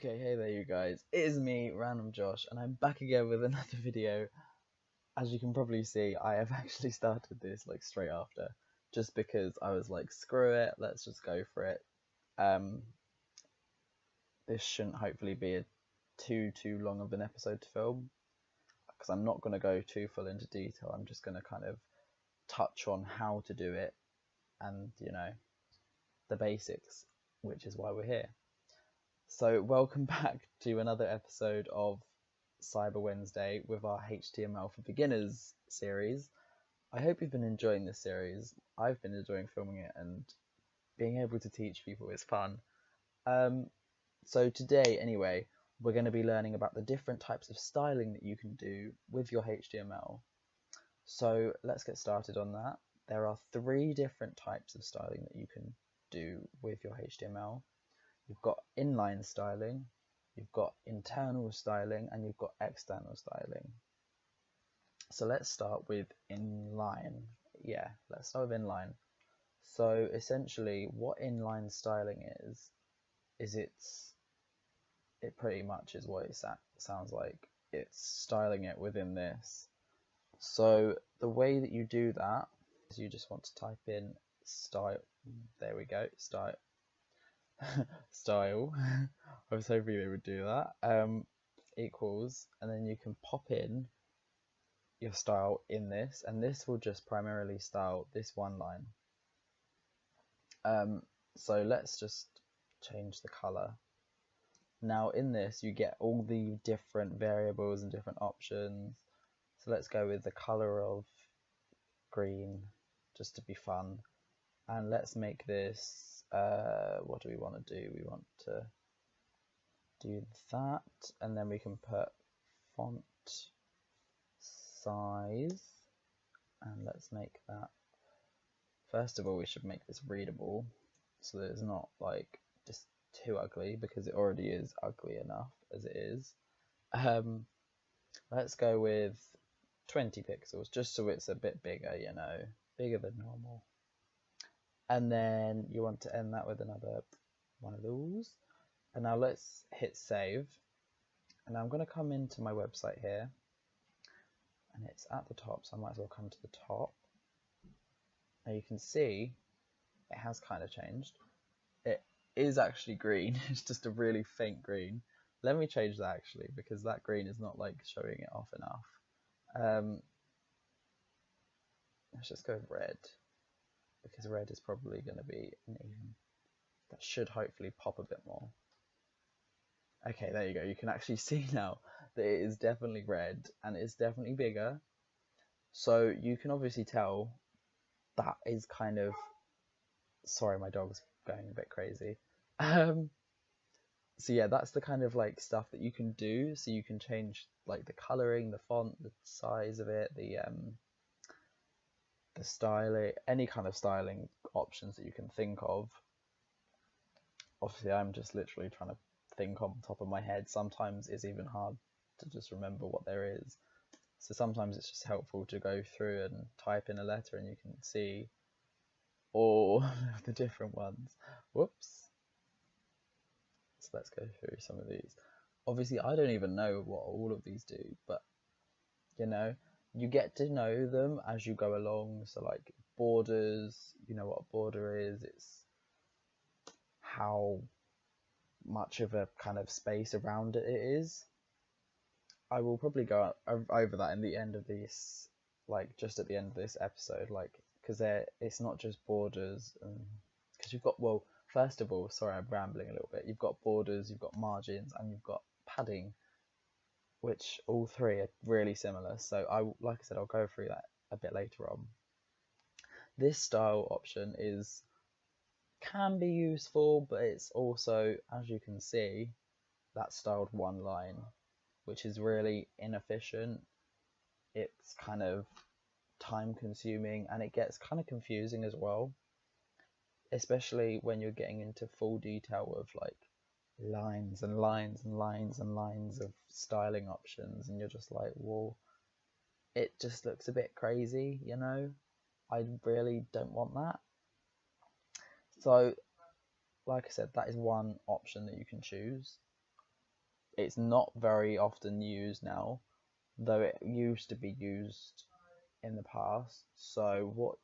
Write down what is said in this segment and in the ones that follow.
Okay, hey there you guys, it is me, RandomJosh, and I'm back again with another video. As you can probably see, I have actually started this like straight after, just because I was like, screw it, let's just go for it. This shouldn't hopefully be a too long of an episode to film, because I'm not going to go too full into detail. I'm just going to kind of touch on how to do it, and the basics, which is why we're here. So welcome back to another episode of Cyber Wednesday with our HTML for Beginners series. I hope you've been enjoying this series. I've been enjoying filming it, and being able to teach people is fun. So today, anyway, we're going to be learning about the different types of styling that you can do with your HTML. So let's get started on that. There are 3 different types of styling that you can do with your HTML. You've got inline styling, you've got internal styling, and you've got external styling. So let's start with inline. Yeah, let's start with inline. So essentially what inline styling is it pretty much is what it sounds like. It's styling it within this. So the way that you do that is you just want to type in style. There we go, style. Style. I was hoping they would do that. Equals, and then you can pop in your style in this, and this will just primarily style this one line. So let's just change the color. Now in this you get all the different variables and different options. So let's go with the color of green, just to be fun, and let's make this what do we want to do? We want to do that, and then we can put font size, and let's make that, first of all we should make this readable so that it's not like just too ugly, because it already is ugly enough as it is. Let's go with 20 pixels just so it's a bit bigger, bigger than normal. And then you want to end that with another one of those. And now let's hit save. And I'm going to come into my website here, and it's at the top, so I might as well come to the top. Now you can see it has kind of changed. It is actually green. It's just a really faint green. Let me change that actually, because that green is not like showing it off enough. Let's just go with red, because red is probably going to be an even. That should hopefully pop a bit more. Okay, there you go. You can actually see now that it is definitely red, and it's definitely bigger. So you can obviously tell that is kind of, sorry, my dog's going a bit crazy. So yeah, that's the kind of like stuff that you can do. So you can change like the coloring, the font, the size of it, the styling, any kind of styling options that you can think of. Obviously I'm just literally trying to think on top of my head. Sometimes it's even hard to just remember what there is, so sometimes it's just helpful to go through and type in a letter and you can see all of the different ones. Whoops. So let's go through some of these. Obviously I don't even know what all of these do, but you get to know them as you go along. So like borders, you know what a border is. It's how much of a kind of space around it is. I will probably go over that in the end of this, like just at the end of this episode, like because it's not just borders, because you've got, well, first of all, sorry I'm rambling a little bit, you've got borders, you've got margins, and you've got padding, which all 3 are really similar. So like I said, I'll go through that a bit later on. This style option can be useful, but it's also, as you can see, that styled one line, which is really inefficient. It's kind of time consuming, and it gets kind of confusing as well, especially when you're getting into full detail of like lines and lines and lines and lines of styling options, and you're just like, well, it just looks a bit crazy, I really don't want that. So like I said, that is one option that you can choose. It's not very often used now, though it used to be used in the past. So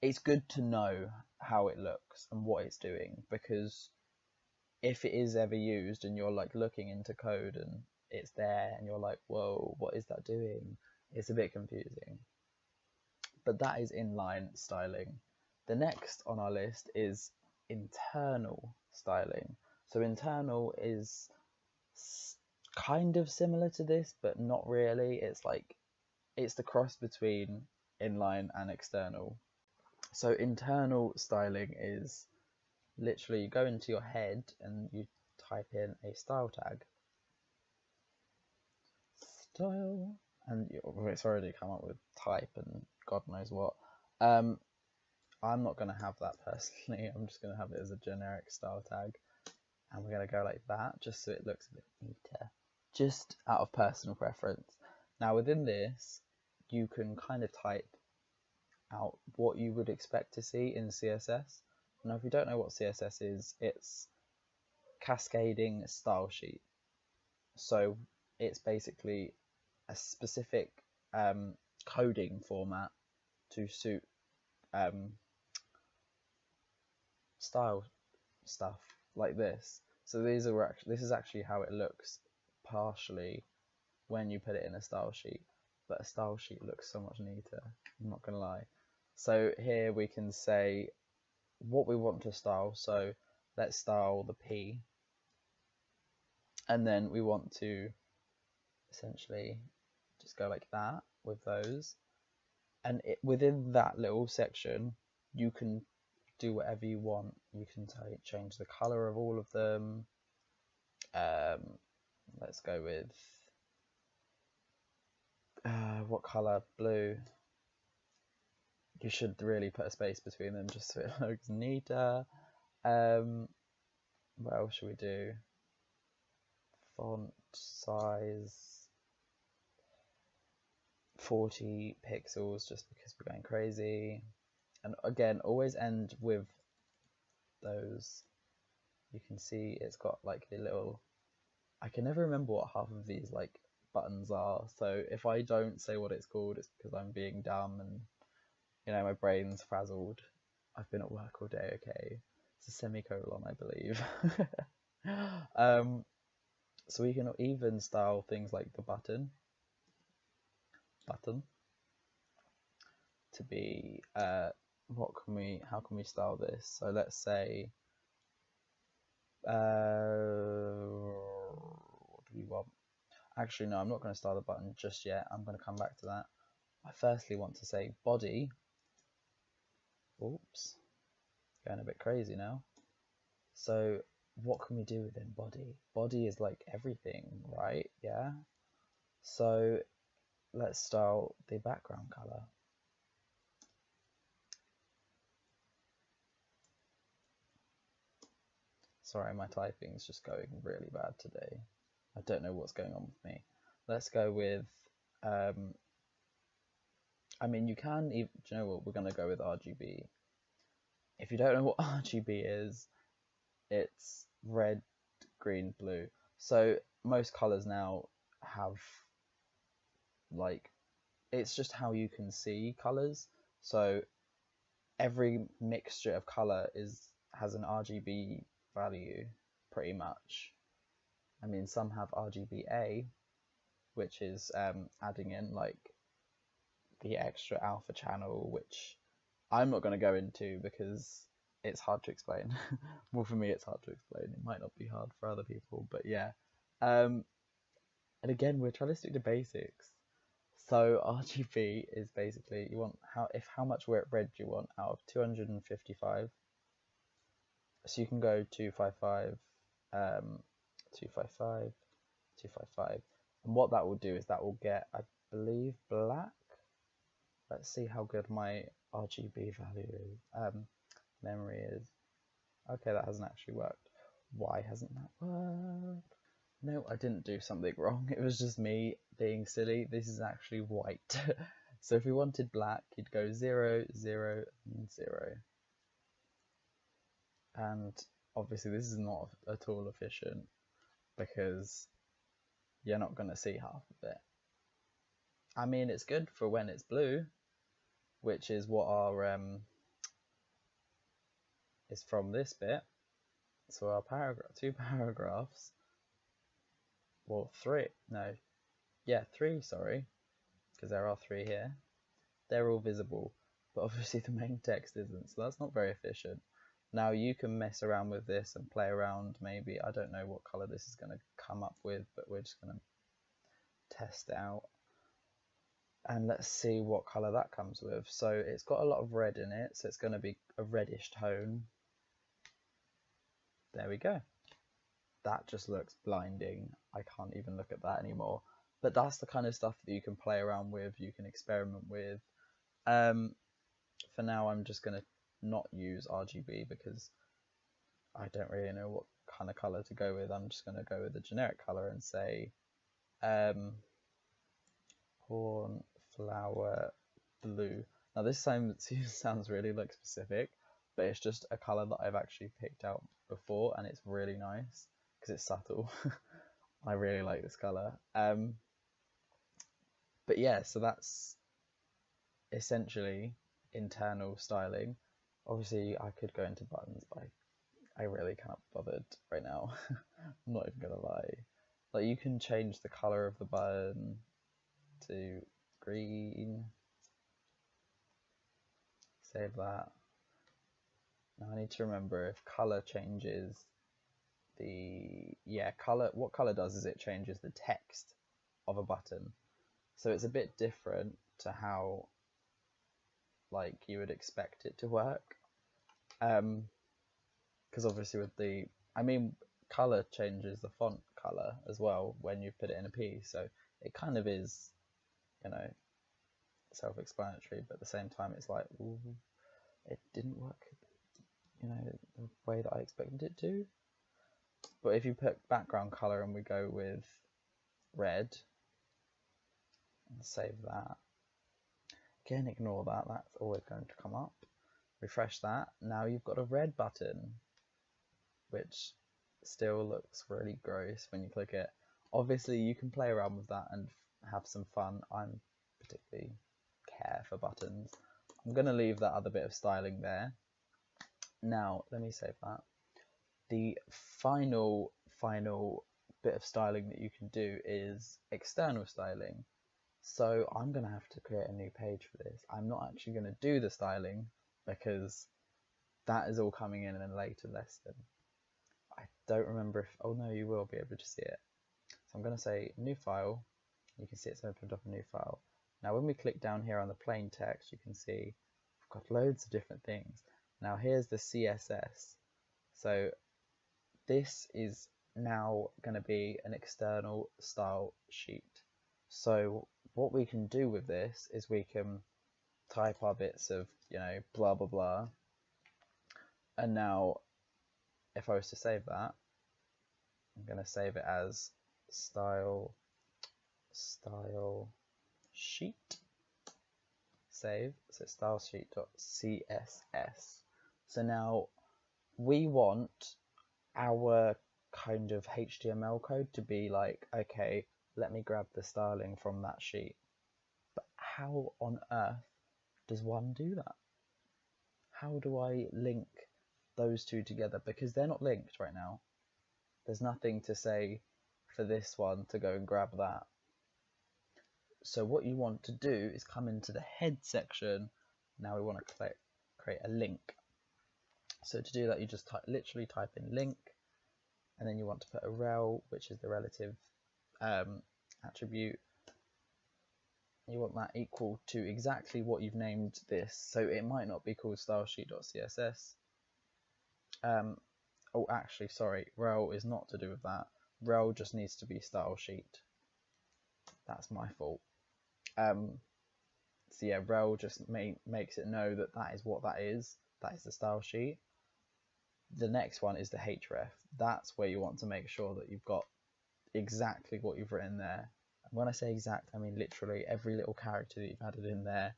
it's good to know how it looks and what it's doing, because if it is ever used and you're like looking into code and it's there and you're like, whoa, what is that doing? It's a bit confusing. But that is inline styling. The next on our list is internal styling. So internal is kind of similar to this, but not really. It's the cross between inline and external. So internal styling is literally you go into your head and you type in a style tag. Style, and it's already come up with type and God knows what. I'm not going to have that personally. I'm just going to have it as a generic style tag, and we're going to go like that just so it looks a bit neater, just out of personal preference. Now within this, you can kind of type out what you would expect to see in CSS. Now if you don't know what CSS is, it's cascading style sheet. So it's basically a specific coding format to suit style stuff like this. So this is actually how it looks partially when you put it in a style sheet, but a style sheet looks so much neater, I'm not gonna lie. So here we can say what we want to style. So let's style the P, and then we want to essentially just go like that with those, and within that little section you can do whatever you want. You can change the color of all of them. Let's go with what color? Blue. You should really put a space between them just so it looks neater. What else should we do? Font size 40 pixels just because we're going crazy. And again, always end with those. You can see it's got like the little, I can never remember what half of these like buttons are, so if I don't say what it's called, it's because I'm being dumb and my brain's frazzled. I've been at work all day. Okay, it's a semicolon, I believe. So we can even style things like the button to be how can we style this? So let's say what do we want? Actually no, I'm not going to style the button just yet. I'm going to come back to that. I firstly want to say body. Oops, going a bit crazy now. So what can we do within body? Body is like everything, right? Yeah. So let's style the background color. Sorry, my typing is just going really bad today. I don't know what's going on with me. Let's go with, I mean, you can, do you know what, we're going to go with RGB. If you don't know what RGB is, it's red, green, blue. So most colors now have, like, it's just how you can see colors. So every mixture of color has an RGB value, pretty much. I mean, some have RGBA, which is adding in like the extra alpha channel, which I'm not going to go into because it's hard to explain. Well, for me, it's hard to explain. It might not be hard for other people, but yeah. And again, we're trying to stick to basics. So RGB is basically you want how much red do you want out of 255. So you can go 255, 255, 255, and what that will do is that will get, I believe, black. Let's see how good my RGB value is. Memory is okay. That hasn't actually worked. Why hasn't that worked? No, I didn't do something wrong. It was just me being silly. This is actually white. So if we wanted black, you'd go 0, 0, and 0. And obviously this is not at all efficient because you're not going to see half of it. I mean, it's good for when it's blue, which is what our is from this bit. So our paragraph, 2 paragraphs, well, 3, no, yeah, 3, sorry, because there are 3 here. They're all visible, but obviously the main text isn't, so that's not very efficient. Now you can mess around with this and play around, maybe, I don't know what colour this is going to come up with, but we're just going to test it out. And let's see what colour that comes with. So it's got a lot of red in it, so it's going to be a reddish tone. There we go. That just looks blinding. I can't even look at that anymore. But that's the kind of stuff that you can play around with, you can experiment with. For now, I'm just going to not use RGB because I don't really know what kind of colour to go with. I'm just going to go with a generic colour and say cornflower blue. Now this sounds really like specific, but it's just a colour that I've actually picked out before, and it's really nice because it's subtle. I really like this colour. But yeah, so that's essentially internal styling. Obviously I could go into buttons, but I really can't be bothered right now. I'm not even gonna lie. Like, you can change the colour of the button to green. Save that. Now I need to remember if colour changes what colour does is it changes the text of a button. So it's a bit different to how like you would expect it to work. Because obviously with colour changes the font colour as well when you put it in a piece, so it kind of is, self-explanatory, but at the same time it's like, ooh, it didn't work, the way that I expected it to. But if you put background colour and we go with red, and save that, again, ignore that, that's always going to come up. Refresh that, now you've got a red button, which still looks really gross when you click it. Obviously you can play around with that and have some fun. I'm particularly care for buttons. I'm going to leave that other bit of styling there. Now let me save that. The final bit of styling that you can do is external styling. So I'm going to have to create a new page for this. I'm not actually going to do the styling because that is all coming in a later lesson. I don't remember if, oh no, you will be able to see it. So I'm going to say new file. You can see it's opened up a new file. Now when we click down here on the plain text, you can see we've got loads of different things. Now here's the CSS. So this is now going to be an external style sheet. So what we can do with this is we can type our bits of, blah, blah, blah. And now if I was to save that, I'm going to save it as style sheet. Save. So style sheet.css. So now we want our kind of HTML code to be like, okay, let me grab the styling from that sheet. But how on earth does one do that? How do I link those two together? Because they're not linked right now. There's nothing to say for this one to go and grab that. So what you want to do is come into the head section. Now we want to create a link. So to do that, you just literally type in link, and then you want to put a rel, which is the relative attribute. You want that equal to exactly what you've named this. So it might not be called stylesheet.css. Oh, actually, sorry, rel is not to do with that. Rel just needs to be style sheet. That's my fault. So yeah, rel just makes it know that that is what that is. That is the style sheet. The next one is the href. That's where you want to make sure that you've got exactly what you've written there. And when I say exact, I mean literally every little character that you've added in there.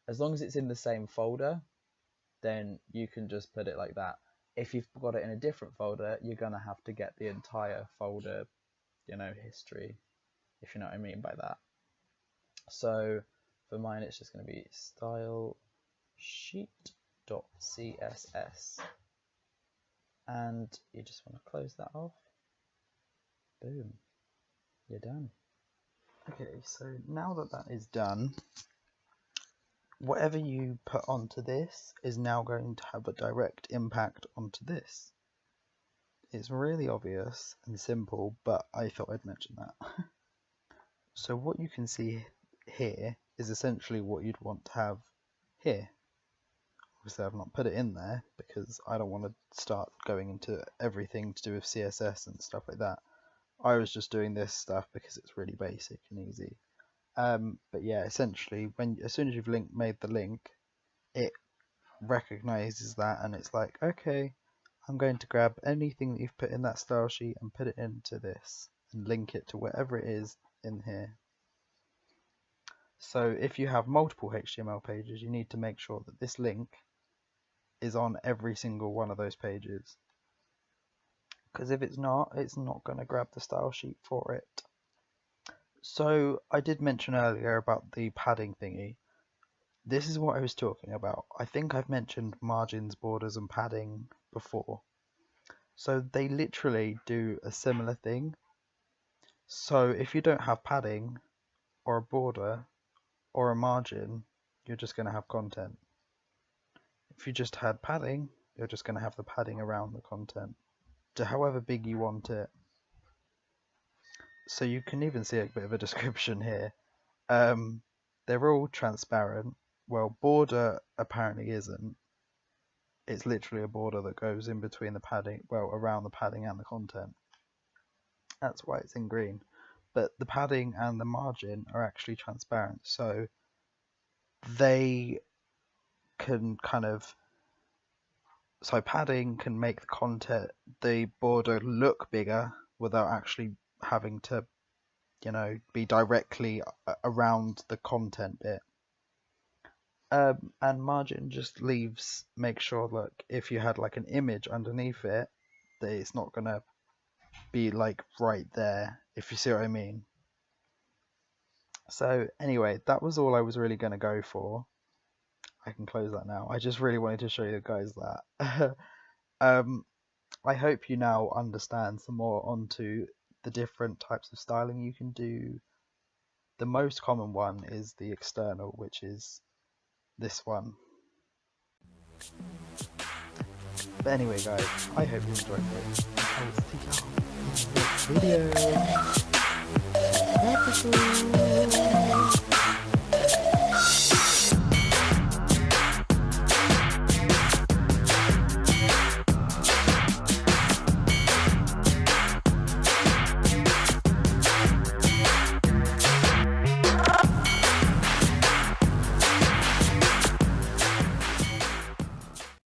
As long as it's in the same folder, then you can just put it like that. If you've got it in a different folder, you're going to have to get the entire folder history, if you know what I mean by that. So for mine, it's just going to be style sheet.css, and you just want to close that off. Boom, you're done. Okay, so now that that is done, whatever you put onto this is now going to have a direct impact onto this. It's really obvious and simple, but I thought I'd mention that. So what you can see here is essentially what you'd want to have here. Obviously I've not put it in there because I don't want to start going into everything to do with CSS and stuff like that. I was just doing this stuff because it's really basic and easy. But yeah, essentially, as soon as you've made the link, it recognizes that and it's like, okay, I'm going to grab anything that you've put in that style sheet and put it into this and link it to whatever it is in here. So if you have multiple HTML pages, you need to make sure that this link is on every single one of those pages. Because if it's not going to grab the style sheet for it. So I did mention earlier about the padding thingy. This is what I was talking about. I think I've mentioned margins, borders, and padding before. So they literally do a similar thing. So if you don't have padding or a border or a margin, you're just going to have content. If you just had padding, you're just going to have the padding around the content to however big you want it. So you can even see a bit of a description here. They're all transparent. Well, border apparently isn't. It's literally a border that goes in between the padding, well, around the padding and the content. That's why it's in green. But the padding and the margin are actually transparent, so they can so padding can make the border look bigger without actually having to, be directly around the content bit. And margin just makes sure, look, if you had like an image underneath it, that it's not gonna be like right there, if you see what I mean. So anyway, that was all I was really gonna go for. I can close that now. I just really wanted to show you guys that. I hope you now understand some more onto the different types of styling you can do. The most common one is the external, which is this one. But anyway guys, I hope you enjoyed it. I will see you in the next video.